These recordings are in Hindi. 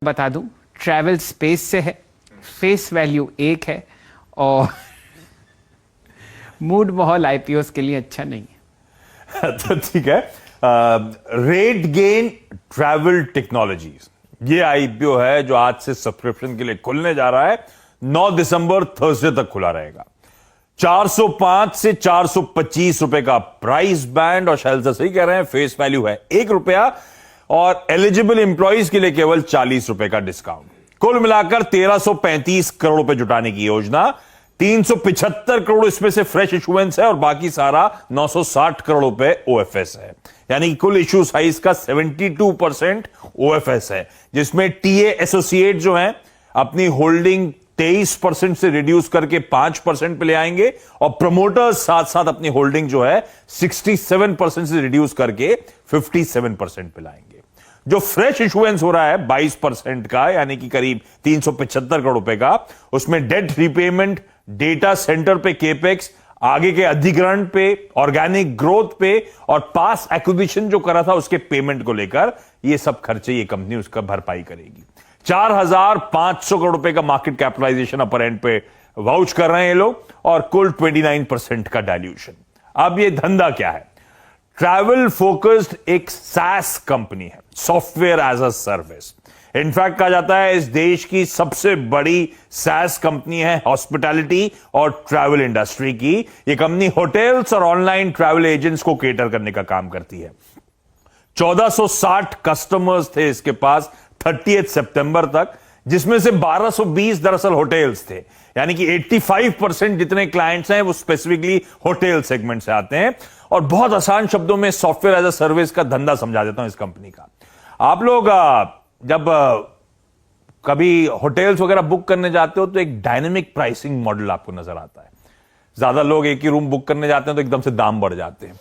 बता दूं, ट्रैवल स्पेस से है, फेस वैल्यू 1 है और मूड माहौल आईपीओस के लिए अच्छा नहीं है। तो ठीक है। रेट गेन ट्रैवल टेक्नोलॉजीज, ये आईपीओ है जो आज से सब्सक्रिप्शन के लिए खुलने जा रहा है। 9 दिसंबर थर्सडे तक खुला रहेगा। 405 से 425 रुपए का प्राइस बैंड, और शैल सही कह रहे हैं, फेस वैल्यू है ₹1 और एलिजिबल एम्प्लॉइज के लिए केवल ₹40 का डिस्काउंट। कुल मिलाकर 1335 करोड़ रुपए जुटाने की योजना। 375 करोड़ इसमें से फ्रेश इशुएंस है और बाकी सारा 960 करोड़ रुपए ओएफएस है। यानी कि कुल इशू साइज का 72% ओएफएस है, जिसमें टीए एसोसिएट जो है अपनी होल्डिंग 23% से रिड्यूस करके 5% पे ले आएंगे और प्रमोटर्स साथ साथ अपनी होल्डिंग जो है 67% से रिड्यूस करके 57% पे लाएंगे। जो फ्रेश इशुएंस हो रहा है 22% का, यानी कि करीब 375 करोड़ रुपए का, उसमें डेट रिपेमेंट, डेटा सेंटर पे केपेक्स, आगे के अधिग्रहण पे, ऑर्गेनिक ग्रोथ पे और पास एक्विजिशन जो करा था उसके पेमेंट को लेकर ये सब खर्चे ये कंपनी उसका भरपाई करेगी। 4500 करोड़ रुपए का मार्केट कैपिटलाइजेशन अपर एंड पे वाउच कर रहे हैं ये लोग और कुल 29% का डाइल्यूशन। अब ये धंधा क्या है? ट्रैवल फोकस्ड एक SaaS कंपनी है, software as a service. In fact कहा जाता है इस देश की सबसे बड़ी SaaS कंपनी है हॉस्पिटैलिटी और ट्रैवल इंडस्ट्री की। ये कंपनी होटल्स और ऑनलाइन ट्रैवल एजेंट्स को केटर करने का काम करती है। 1460 कस्टमर्स थे इसके पास 30 सितंबर तक, जिसमें से 1220 दरअसल होटल्स थे। यानी कि 85% जितने क्लाइंट्स हैं वो स्पेसिफिकली होटल सेगमेंट से आते हैं। और बहुत आसान शब्दों में सॉफ्टवेयर एज अ सर्विस का धंधा समझा देता हूं इस कंपनी का। आप लोग जब कभी होटल्स वगैरह बुक करने जाते हो तो एक डायनेमिक प्राइसिंग मॉडल आपको नजर आता है। ज्यादा लोग एक ही रूम बुक करने जाते हैं तो एकदम से दाम बढ़ जाते हैं।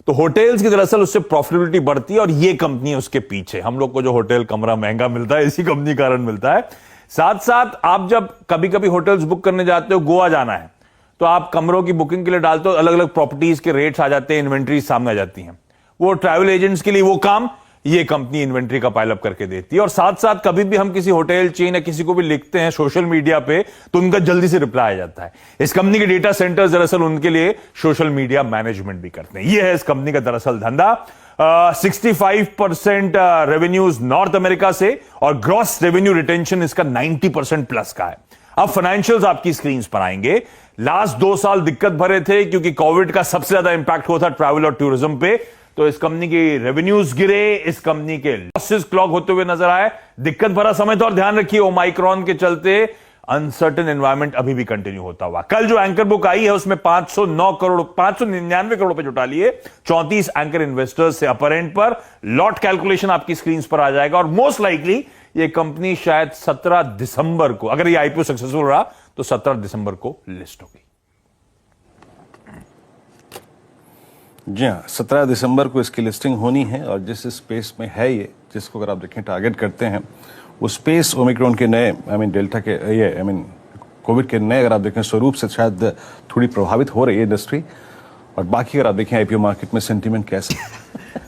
तो होटल्स की दरअसल उससे प्रॉफिटेबिलिटी बढ़ती है और ये कंपनी है उसके पीछे। हम लोग को जो होटल कमरा महंगा मिलता है इसी कंपनी के कारण मिलता है। साथ साथ आप जब कभी कभी होटल्स बुक करने जाते हो, गोवा जाना है, तो आप कमरों की बुकिंग के लिए डालते हो, अलग अलग प्रॉपर्टीज के रेट्स आ जाते हैं, इन्वेंट्री सामने आ जाती हैं। वो ट्रैवल एजेंट्स के लिए वो काम ये कंपनी इन्वेंट्री का पाइलअप करके देती है। और साथ साथ कभी भी हम किसी होटल चेन या किसी को भी लिखते हैं सोशल मीडिया पे तो उनका जल्दी से रिप्लाई आ जाता है। इस कंपनी के डेटा सेंटर्स दरअसल उनके लिए सोशल मीडिया मैनेजमेंट भी करते हैं। ये है इस कंपनी का दरअसल धंधा। 65% रेवेन्यूज नॉर्थ अमेरिका से और ग्रॉस रेवेन्यू रिटेंशन इसका 90% प्लस का है। अब फाइनेंशियल्स आपकी स्क्रीन पर आएंगे। लास्ट 2 साल दिक्कत भरे थे क्योंकि कोविड का सबसे ज्यादा इंपैक्ट हुआ था ट्रैवल और टूरिज्म पे। तो इस कंपनी की रेवेन्यूज गिरे, इस कंपनी के लॉसेस क्लॉक होते हुए नजर आए। दिक्कत भरा समय था और ध्यान रखिए ओमाइक्रॉन के चलते अनसर्टेन एनवायरमेंट अभी भी कंटिन्यू होता हुआ। कल जो एंकर बुक आई है उसमें 599 करोड़ रुपए जुटा लिए 34 एंकर इन्वेस्टर्स से अपर एंड पर। लॉट कैलकुलेशन आपकी स्क्रीन पर आ जाएगा और मोस्ट लाइकली ये कंपनी शायद 17 दिसंबर को, अगर ये आईपीओ सक्सेसफुल रहा तो 17 दिसंबर को लिस्ट होगी। जी हाँ, 17 दिसंबर को इसकी लिस्टिंग होनी है और जिस स्पेस में है ये, जिसको अगर आप देखें टारगेट करते हैं, वो स्पेस ओमिक्रॉन के नए डेल्टा के कोविड के नए अगर आप देखें स्वरूप से शायद थोड़ी प्रभावित हो रही है इंडस्ट्री। और बाकी अगर आप देखें आईपीओ मार्केट में सेंटीमेंट कैसे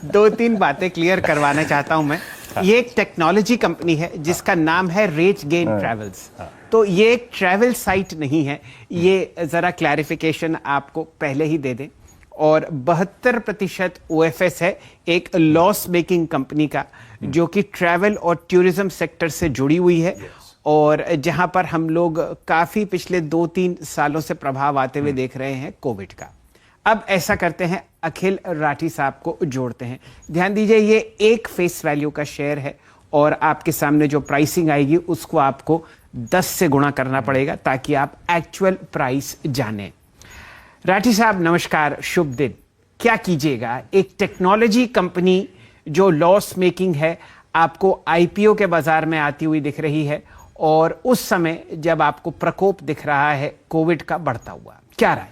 2-3 बातें क्लियर करवाना चाहता हूं मैं। ये एक टेक्नोलॉजी कंपनी है जिसका नाम है रेट गेन ट्रैवल्स। तो ये एक ट्रैवल साइट नहीं है, ये जरा क्लैरिफिकेशन आपको पहले ही दे दें। और 72% ओएफएस है एक लॉस मेकिंग कंपनी का, जो कि ट्रैवल और टूरिज्म सेक्टर से जुड़ी हुई है। और जहां पर हम लोग काफी पिछले 2-3 सालों से प्रभाव आते हुए देख रहे हैं कोविड का। अब ऐसा करते हैं, अखिल राठी साहब को जोड़ते हैं। ध्यान दीजिए, ये एक फेस वैल्यू का शेयर है और आपके सामने जो प्राइसिंग आएगी उसको आपको 10 से गुणा करना पड़ेगा ताकि आप एक्चुअल प्राइस जानें। राठी साहब नमस्कार, शुभ दिन। क्या कीजिएगा, एक टेक्नोलॉजी कंपनी जो लॉस मेकिंग है आपको आईपीओ के बाजार में आती हुई दिख रही है और उस समय जब आपको प्रकोप दिख रहा है कोविड का बढ़ता हुआ, क्या राय?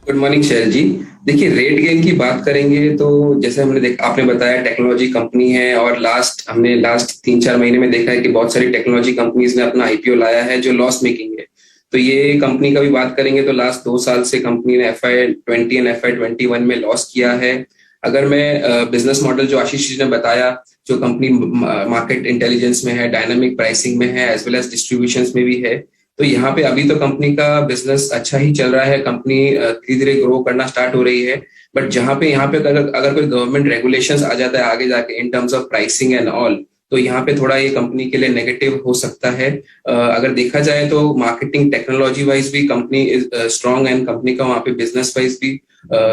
गुड मॉर्निंग शैल जी। देखिए, रेट गेन की बात करेंगे तो जैसे आपने बताया टेक्नोलॉजी कंपनी है और हमने लास्ट 3-4 महीने में देखा है कि बहुत सारी टेक्नोलॉजी कंपनीज ने अपना आईपीओ लाया है जो लॉस मेकिंग है। तो ये कंपनी का भी बात करेंगे तो लास्ट 2 साल से कंपनी ने FY20 और FY21 में लॉस किया है। अगर मैं बिजनेस मॉडल जो आशीष जी ने बताया, जो कंपनी मार्केट इंटेलिजेंस में है, डायनामिक प्राइसिंग में है, एज वेल एज डिस्ट्रीब्यूशन में भी है, तो यहाँ पे अभी तो कंपनी का बिजनेस अच्छा ही चल रहा है, कंपनी धीरे धीरे ग्रो करना स्टार्ट हो रही है। बट जहाँ पे यहाँ पे अगर कोई गवर्नमेंट रेगुलेशंस आ जाता है आगे जाके in terms of pricing and all, तो यहाँ पे थोड़ा ये कंपनी के लिए नेगेटिव हो सकता है। अगर देखा जाए तो मार्केटिंग टेक्नोलॉजी वाइज भी कंपनी स्ट्रांग एंड कंपनी का वहाँ पे बिजनेस वाइज भी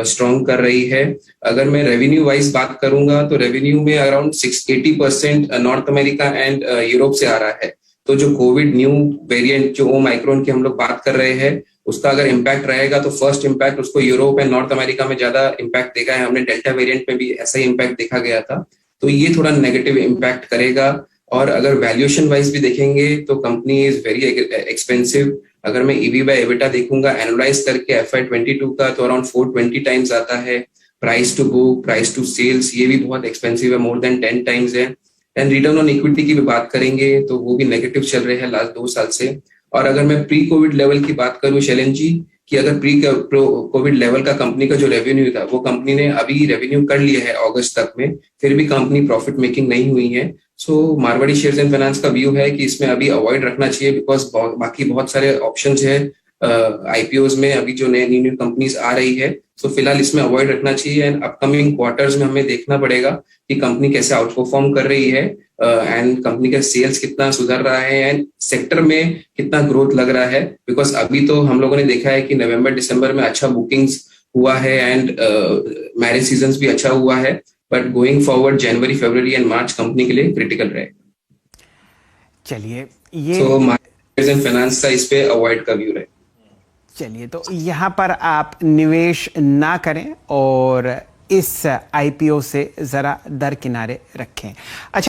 स्ट्रांग कर रही है। अगर मैं रेवेन्यू वाइज बात करूंगा तो रेवेन्यू में around 80% north America and Europe से आ रहा है। तो जो कोविड न्यू वेरिएंट जो ओमाइक्रोन की हम लोग बात कर रहे हैं, उसका अगर इम्पैक्ट रहेगा तो फर्स्ट इम्पैक्ट उसको यूरोप एंड नॉर्थ अमेरिका में ज्यादा इम्पैक्ट देखा है हमने। डेल्टा वेरिएंट में भी ऐसा ही इम्पैक्ट देखा गया था, तो ये थोड़ा नेगेटिव इम्पैक्ट करेगा। और अगर वैल्यूएशन वाइज भी देखेंगे तो कंपनी इज वेरी एक्सपेंसिव। अगर मैं ईवी बाय एबिटा देखूंगा एनालाइज करके FY22 का, तो अराउंड 420 टाइम्स आता है। Price to book, price to sales, ये भी बहुत एक्सपेंसिव है, मोर देन 10 टाइम्स है। एंड रिटर्न ऑन इक्विटी की भी बात करेंगे तो वो भी नेगेटिव चल रहे हैं लास्ट 2 साल से। और अगर मैं प्री कोविड लेवल की बात करूं शैलेंद्र जी, कि अगर प्री कोविड लेवल का कंपनी का जो रेवेन्यू था वो कंपनी ने अभी रेवेन्यू कर लिया है अगस्त तक में, फिर भी कंपनी प्रॉफिट मेकिंग नहीं हुई है। सो मारवाड़ी शेयर्स एंड फाइनेंस का व्यू है कि इसमें अभी अवॉइड रखना चाहिए, बिकॉज बाकी बहुत सारे ऑप्शंस है आईपीओज में अभी जो नई न्यू कंपनीज आ रही है। सो फिलहाल इसमें अवॉइड रखना चाहिए। एंड अपकमिंग क्वार्टर्स में हमें देखना पड़ेगा कि कंपनी कैसे आउट परफॉर्म कर रही है एंड कंपनी का सेल्स कितना सुधर रहा है एंड सेक्टर में कितना ग्रोथ लग रहा है। बिकॉज अभी तो हम लोगों ने देखा है कि नवंबर दिसंबर में अच्छा बुकिंग्स हुआ है एंड मैरिज सीजन भी अच्छा हुआ है, but going forward January, February and March company के लिए क्रिटिकल रहेगा। चलिए ये सो मार्केट्स एंड फाइनेंस का इस पे अवॉइड का व्यू है। चलिए तो यहाँ पर आप निवेश ना करें और इस आईपीओ से जरा दरकिनारे रखें। अच्छा।